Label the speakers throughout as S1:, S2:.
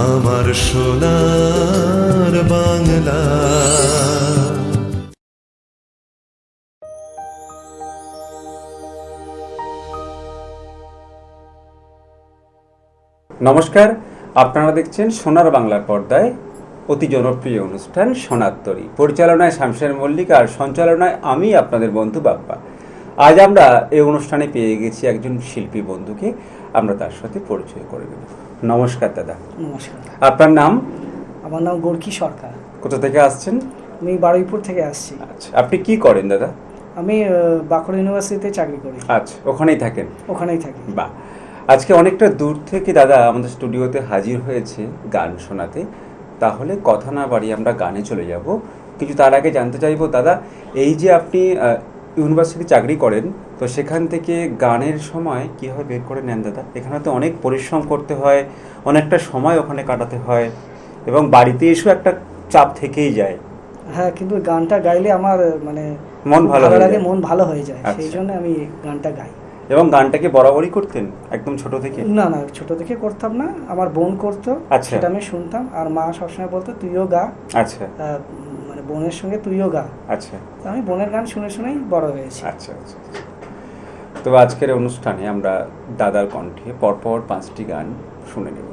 S1: আমার সোনার বাংলা।
S2: নমস্কার, আপনারা দেখছেন সোনার বাংলার পর্দায় অতি জনপ্রিয় অনুষ্ঠান সোনার তরী। পরিচালনায় শামশের মল্লিক আর সঞ্চালনায় আমি আপনাদের বন্ধু বাপ্পা। আজ আমরা এই অনুষ্ঠানে পেয়ে গেছি একজন শিল্পী বন্ধুকে, আমরা তার সাথে পরিচয় করে নেব। নমস্কার দাদা।
S3: নমস্কার।
S2: আপনার নাম?
S3: আমার নাম গোর্কি সরকার।
S2: কোথা থেকে আসছেন?
S3: আমি বারুইপুর থেকে আসছি।
S2: আচ্ছা, আপনি কি করেন দাদা?
S3: আমি বাঁকুড়া ইউনিভার্সিটিতে চাকরি করি।
S2: আচ্ছা, ওখানেই থাকেন?
S3: ওখানেই থাকি।
S2: বাহ, আজকে অনেকটা দূর থেকে দাদা আমাদের স্টুডিওতে হাজির হয়েছে গান শোনাতে। তাহলে কথা না বাড়িয়ে আমরা গানে চলে যাব। কিছু তার আগে জানতে চাইবো দাদা, এই যে আপনি ইউনিভার্সিটি চাকরি করেন, তো সেখান থেকে গানের সময় কীভাবে বের করে নেন দাদা? এখানে তো অনেক পরিশ্রম করতে হয়, অনেকটা সময় ওখানে কাটাতে হয়, এবং বাড়িতে এসেও একটা চাপ থেকেই যায়।
S3: হ্যাঁ, কিন্তু গানটা গাইলে আমার মানে
S2: মন ভালো
S3: লাগে, মন ভালো হয়ে যায়।
S2: আচ্ছা।
S3: সেই জন্য আমি গানটা গাই।
S2: এবং গানটাকে বরাবরই করতেন একদম ছোট থেকে?
S3: না, ছোট থেকে করতাম না, আমার বোন করতো।
S2: আচ্ছা।
S3: সেটা আমি শুনতাম, আর মা সবসময় বলতো তুইও গা।
S2: আচ্ছা।
S3: মানে বোনের সঙ্গে তুইও গা।
S2: আচ্ছা।
S3: আমি বোনের গান শুনে শুনেই বড় হয়েছি।
S2: আচ্ছা আচ্ছা। তো আজকের অনুষ্ঠানে আমরা দাদার কণ্ঠে পরপর 5টি গান শুনে নেব।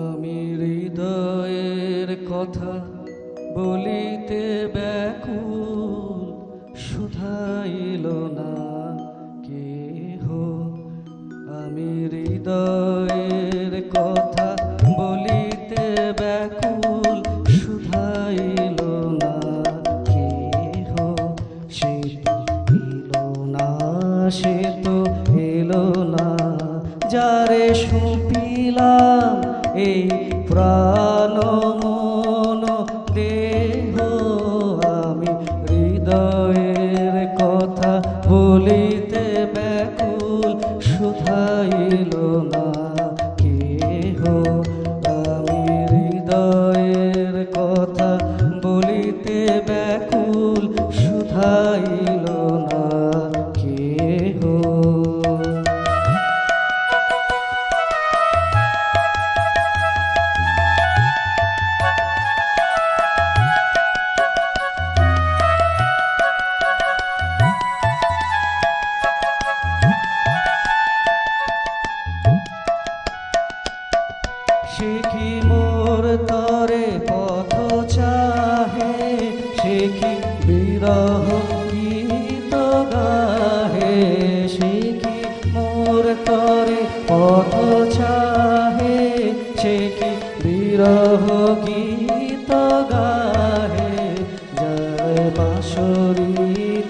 S4: আমি হৃদয়ের কথা বলিতে ব্যাকুল, শুধাইল না কেহ। আমি হৃদয়ের কথা বলিতে ব্যাকুল, শুধাইল না কেহ। সে তো এলো না, সে তো এলো না, যারে সুপিলাম এই প্রাণ মন দেহ। আমি হৃদয়ের কথা বলিতে ব্যাকুল, শুধাইল না কেহ। আমি হৃদয়ের কথা বলিতে ব্যাকুল, শুধাইল না কেহ। সে কি মোর তরে পথ চাহে, সে কি বিরহ গীত গাহে। সে কি মোর তরে পথ চাহে, সে কি বিরহ গীত গাহে। যার বাঁশরি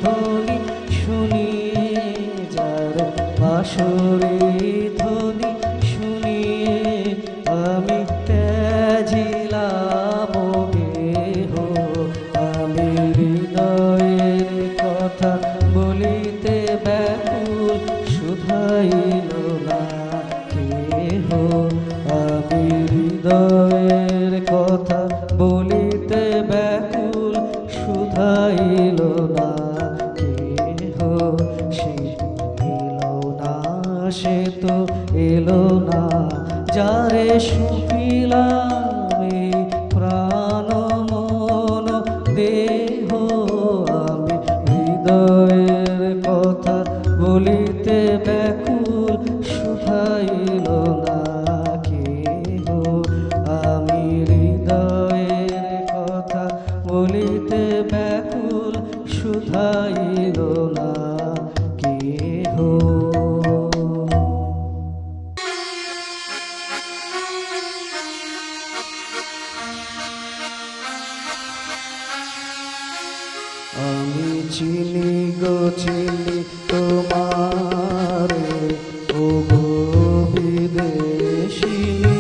S4: ধ্বনি শুনি, যার বাঁশরি ধ্বনি শুনিয়ে আমি ত্যাজিলাম গেহ। আমি হৃদয়ের কথা বলিতে ব্যাকুল, শুধাইল না কেহ। আমি হৃদয়ের কথা বলিতে ব্যাকুল, শুধাইল না কেহ। সে এলো না, সে তো এলো না, যারে সুপিলাম এই প্রাণ মন দেহ। আমি হৃদয়ের কথা বলিতে ব্যাকুল, শুধাইল না কেহ। আমি হৃদয়ের কথা বলিতে ব্যাকুল, শুধাইল না কেহ। আমি চিনি গো চিনি তোমারে, ও গো বিদেশিনী।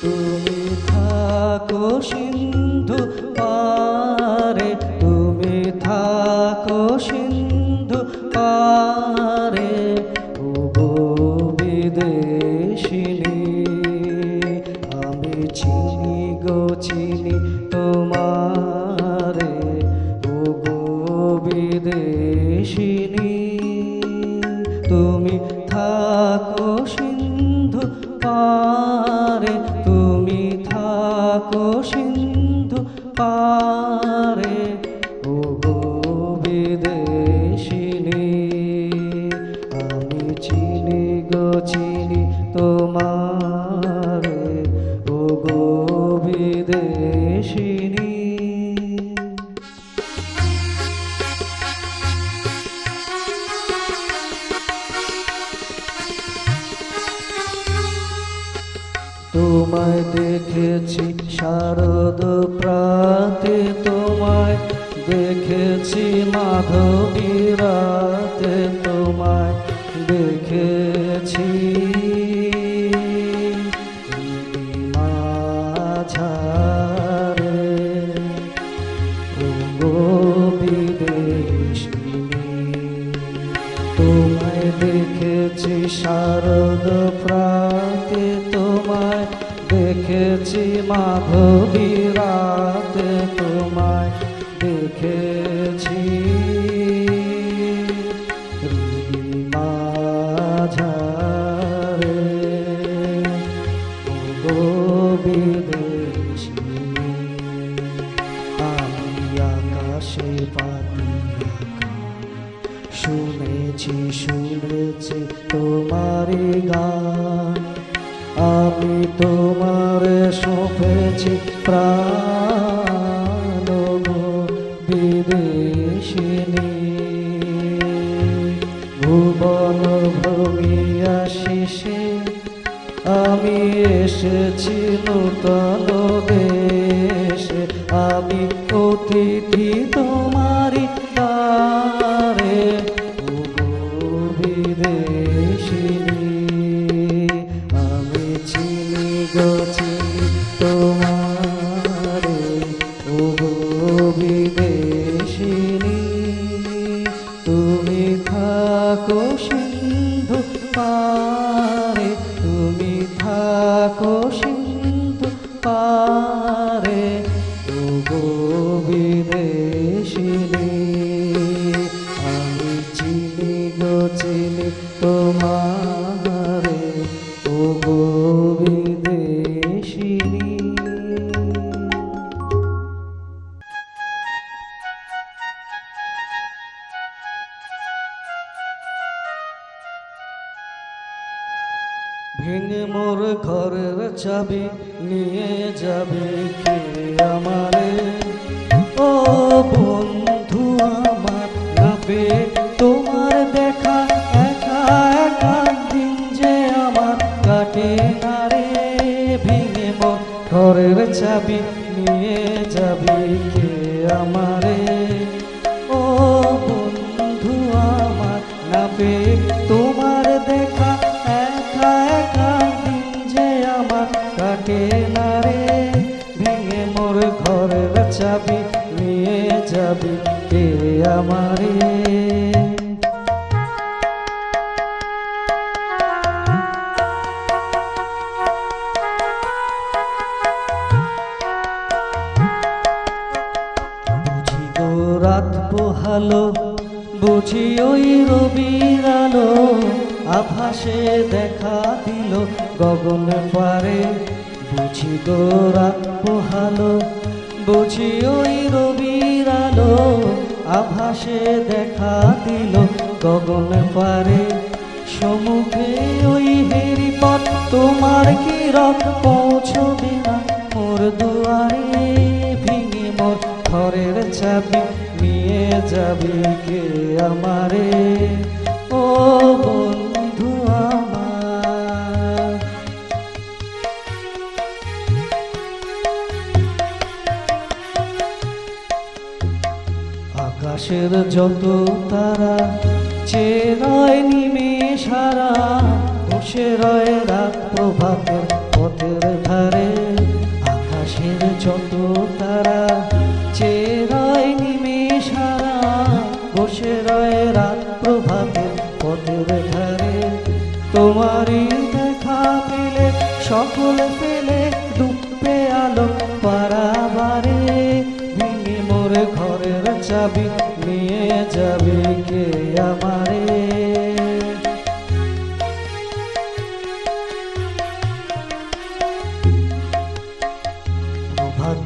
S4: তুমি থাকো সিন্ধু পারে, তুমি থাকো সিন্ধু পারে, ও গো বিদেশিনী। থাকো সিন্ধু পারে, তুমি থাকো সিন্ধু পারে, ও গো বিদেশিনী, আমি চিনি গো চিনি তোমারে, ও গো বিদেশিনী। তোমায় দেখেছি শারদ প্রাতে, তোমায় দেখেছি মাধবী রাতে, তোমায় দেখেছি মাঝারে, ও গো বিদেশিনী, তোমায় দেখেছি শারদ প্রাতে, তোমায় দেখেছি মাধবী রাতে, তোমায় দেখেছি মাঝারে, ও গো বিদেশিনী। আমি আকাশে পাতিয়া শুনেছি শুনেছি তোমারি গান, আমি তোমারে সঁপেছি প্রাণ, গো বিদেশিনী। ভুবন ভ্রমিয়া শেষে আমি এসেছি নূতন দেশে, আমি অতিথি তোমারি দ্বারে, ও গো বিদেশিনী, আমি চিনি গো চিনি তোমারে, ও গো বিদেশিনী, তুমি থাকো সিন্ধু পারে, তুমি থাকো সিন্ধু পারে, ও গো বিদেশিনী, আমি চিনি গো চিনি তোমারে, ও গো বিদেশিনী। ভেঙে মোর ঘরের চাবি নিয়ে যাবে কে আমারে, ও বন্ধু আমার, না পেয়ে তোমার দেখা একা একা দিন যে আমার কাটে না রে। ভেঙে মোর ঘরের চাবি নিয়ে যাবে কে আমারে, ও বন্ধু আমার, না পেয়ে তোমার দেখা একা একা দিন যে আমার কাটে না রে। ভেঙে মোর ঘরের চাবি নিয়ে যাবি কে আমারে। বুঝি গো রাত পোহালো, বুঝি ওই রবির আলো, আভাসে দেখা দিল গগন পারে। বুঝি গো রাত পোহালো, বুঝি ওই রবির আলো, আভাসে দেখা দিল গগন পারে। সমুখে ওই হেরি পথ তোমার কি রথ পৌঁছবে না মোর দুয়ারে। ভেঙে মোর ঘরের চাবি নিয়ে যাবি কে আমারে, ও বন্ধু আমার। আকাশের যত তারা চেরয় নিমেষারা, বসে রয় রাত প্রভাতের পথের ধারে। আকাশের যত তারা চেরয় নিমেষারা, বসে রয় রাত প্রভাতের পথের ধারে। তোমারই দেখা পেলে সকল পেলে ডুববে আলো পারাবারে। ভেঙে মোর ঘরের চাবি নিয়ে যাবে কে আমারে,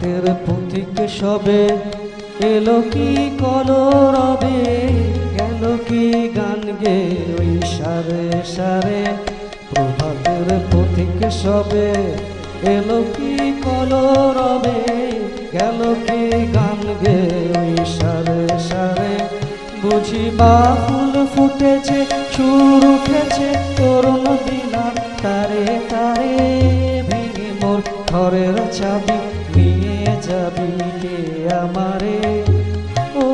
S4: প্রভাতের পথিক সবে এলো কি কলরবে, গেল কি গান গে ওই সারে সারে। প্রভাতের পথিক সবে এলো কি কলরবে, গেল কি গান গে ওই সারে সারে। বুঝি বা ফুল ফুটেছে, সুর উঠেছে তরুণ দিনার তারে তারে। ভেঙে মোর ঘরের চাবি নিয়ে যাবি কে আমারে। ও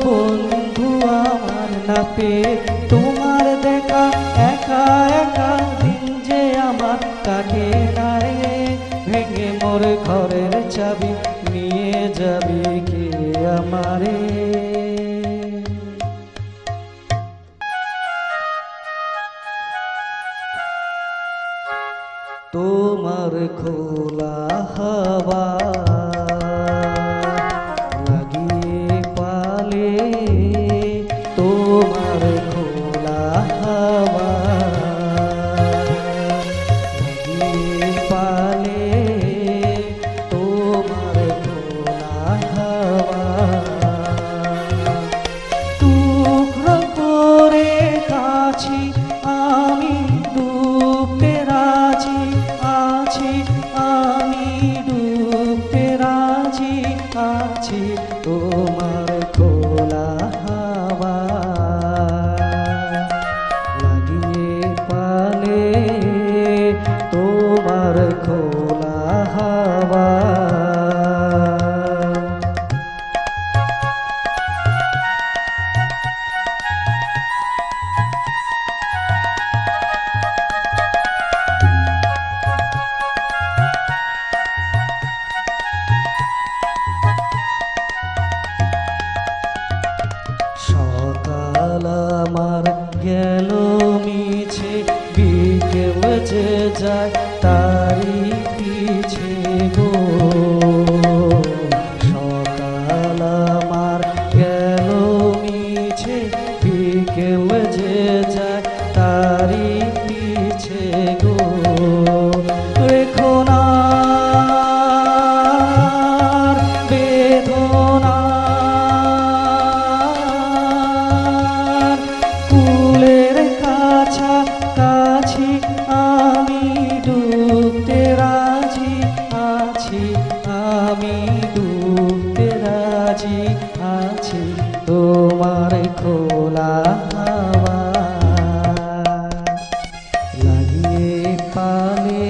S4: বন্ধু আমার না পেয়ে তোমার দেখা, একা একা দিন যে আমার কাটে না রে। ভেঙে মোর ঘরের চাবি নিয়ে যাবি কে আমারে। তোমার খোলা হাওয়া লাগিয়ে পালে, তোমার খোলা হাওয়া লাগিয়ে পালে, তোমার খোলা হাওয়া। টুকরো করে কাছি আমি ডুবতে রাজি আছি, আমি ডুবতে রাজি আছি। তোমার খোলা হাওয়া লাগিয়ে পালে, তোমার খোলা হাওয়া। সকাল আমার গেল মিছে, বিকেল যে যায় তারি পিছে গো। সকাল আমার গেল মিছে, বিকেল যে যায় তারি পিছে গো। রেখো না বেদনা ফুলের কাছা কাছি, আমি ডুবতে রাজি আছি, আমি ডুবতে রাজি আছি। তোমার খোলা হাওয়া লাগিয়ে পালে,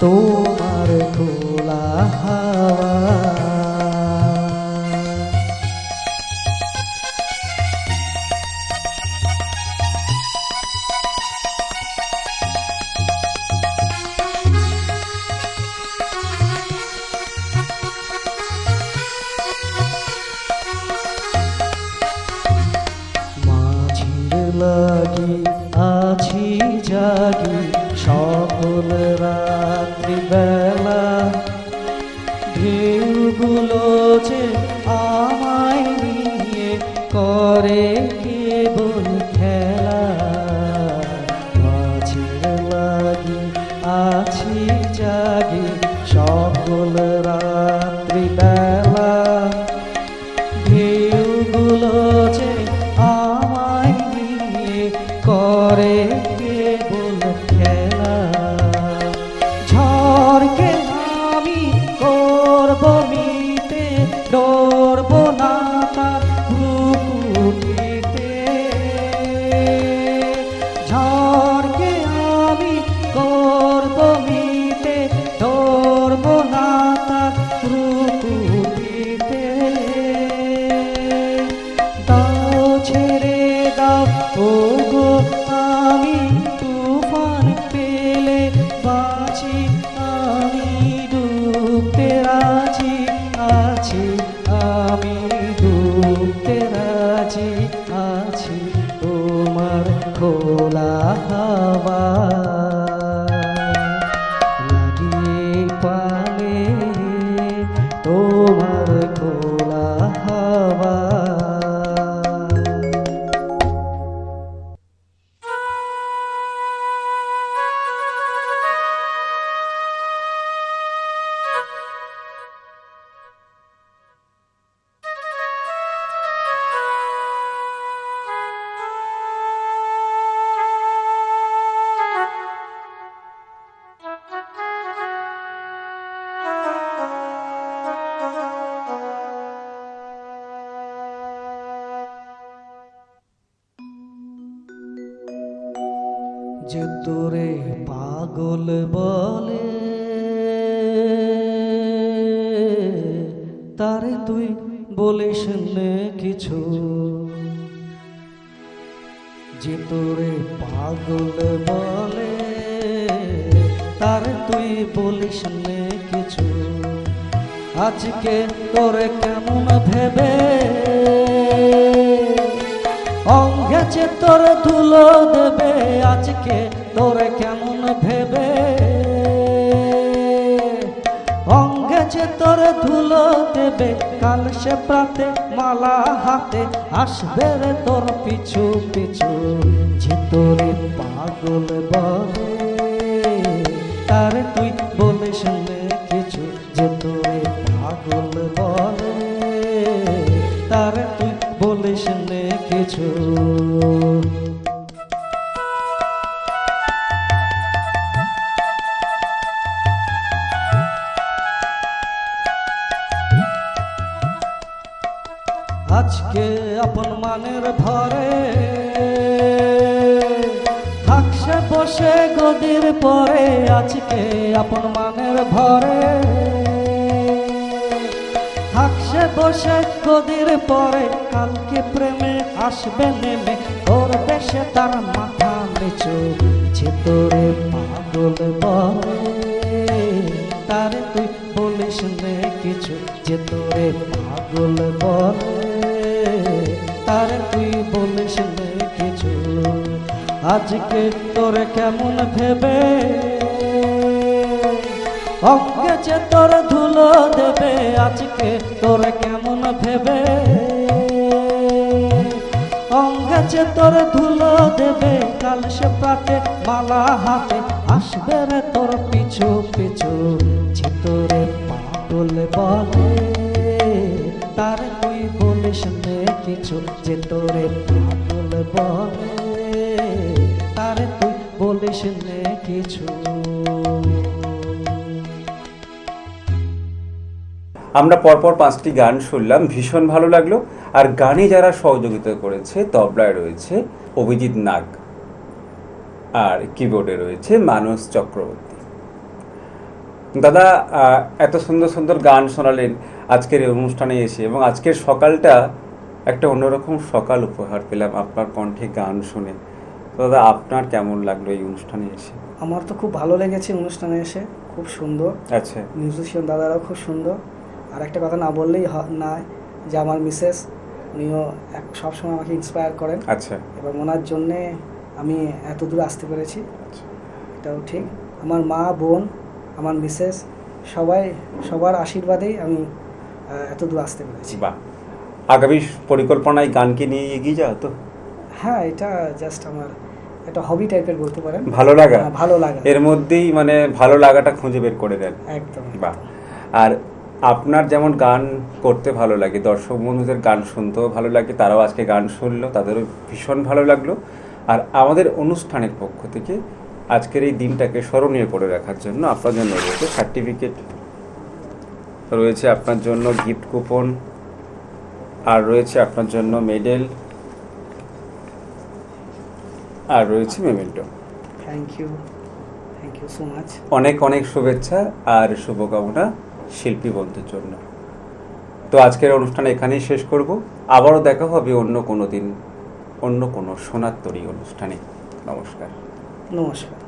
S4: তোমার খোলা হাওয়া। মাঝির লাগি আছি জাগি সকল রাত্রি বেলা। ঢেউগুলো যে আমায় নিয়ে করে কেবল খেলা। মাঝির লাগি আছি জাগি সকল রাত্রি বেলা। ঢেউগুলো যে আমায় নিয়ে করে কেবল খেলা। ঝড়কে আমি করব মিতে, যে তোরে পাগল বলে তারে তুই বলিস নে কিছু, যে তোরে পাগল বলে তারে তুই বলিস নে কিছু। আজকে তোরে কেমন ভেবে অঙ্গেছে তোর ধুলো দেবে, আজকে তোরে কেমন ভেবে অঙ্গেছে তোর ধুলো দেবে। কাল সে প্রাতে মালা হাতে আসবে রে তোর পিছু পিছু, যে তোরে পাগল বলে তারে তুই বলিস নে কিছু, যে তোরে পাগল বলে তারে তুই বলিস নে কিছু। আজকে আপন মানের ভরে থাকছে বসে গদির পরে, আজকে আপন মানের ভরে থাকছে বসে গদির পরে। কালকে প্রেমে আসবে নেমে করবে সে তার মাথা নিচু, যে তোরে পাগল বলে তারে তুই বলিস নে কিছু, যে তোরে পাগল বলে তারে তুই বলিস নে কিছু। আজকে তোরে কেমন ভেবে অঙ্গেছে তোর ধুলো দেবে, আজকে তোরে কেমন ভেবে অঙ্গেছে তোর ধুলো দেবে। কাল সে প্রাতে মালা হাতে আসবে রে তোর পিছু পিছু, যে তোরে পাগল বলে তারে তুই বলিস নে কিছু, যে তোরে পাগল বলে তারে তুই বলিস নে কিছু।
S2: আমরা পরপর 5টি গান শুনলাম, ভীষণ ভালো লাগলো। আর গানে যারা সহযোগিতা করেছে, তবলায় রয়েছে অভিজিৎ নাগ আর কিবোর্ডে রয়েছে মানস চক্রবর্তী। দাদা এত সুন্দর সুন্দর গান শোনালেন আজকের এই অনুষ্ঠানে এসে, এবং আজকের সকালটা একটা অন্যরকম সকাল উপহার পেলাম আপনার কণ্ঠে গান শুনে। দাদা আপনার কেমন লাগলো এই অনুষ্ঠানে এসে?
S3: আমার তো খুব ভালো লেগেছে অনুষ্ঠানে এসে, খুব সুন্দর।
S2: আচ্ছা,
S3: মিউজিশিয়ান দাদারাও খুব সুন্দর। আর একটা কথা না বললেই না, যে আমার মিসেস উনিও সবসময় আমাকে ইন্সপায়ার করেন।
S2: আচ্ছা,
S3: এবং ওনার জন্যে আমি এত দূর আসতে পেরেছি, এটাও ঠিক। আমার মা, বোন, আমার মিসেস সবার আশীর্বাদেই আমি এত দূর আসতে পেরেছি।
S2: বাহ, আগামী পরিকল্পনায় গানকে নিয়ে এগিয়ে যাও তো?
S3: হ্যাঁ, এটা জাস্ট আমার একটা হবি টাইপের বলতে পারেন।
S2: ভালো লাগা,
S3: ভালো লাগা,
S2: এর মধ্যেই মানে ভালো লাগাটা খুঁজে বের করে দেন।
S3: একদম।
S2: বাহ। আর আপনার যেমন গান করতে ভালো লাগে, দর্শক বন্ধুদের গান শুনতেও ভালো লাগে, তারাও আজকে গান শুনলো, তাদেরও ভীষণ ভালো লাগলো। আর আমাদের অনুষ্ঠানের পক্ষ থেকে আজকের এই দিনটাকে স্মরণীয় করে রাখার জন্য আপনার জন্য রয়েছে সার্টিফিকেট, রয়েছে আপনার জন্য গিফট কুপন, আর রয়েছে আপনার জন্য মেডেল, আর রয়েছে memento.
S3: Thank you so much.
S2: অনেক অনেক শুভেচ্ছা আর শুভকামনা শিল্পী বন্ধুর জন্য। তো আজকের অনুষ্ঠান এখানেই শেষ করব। আবারও দেখা হবে অন্য কোনো দিন, অন্য কোনো সোনার তরী অনুষ্ঠানে। নমস্কার।
S3: নমস্কার।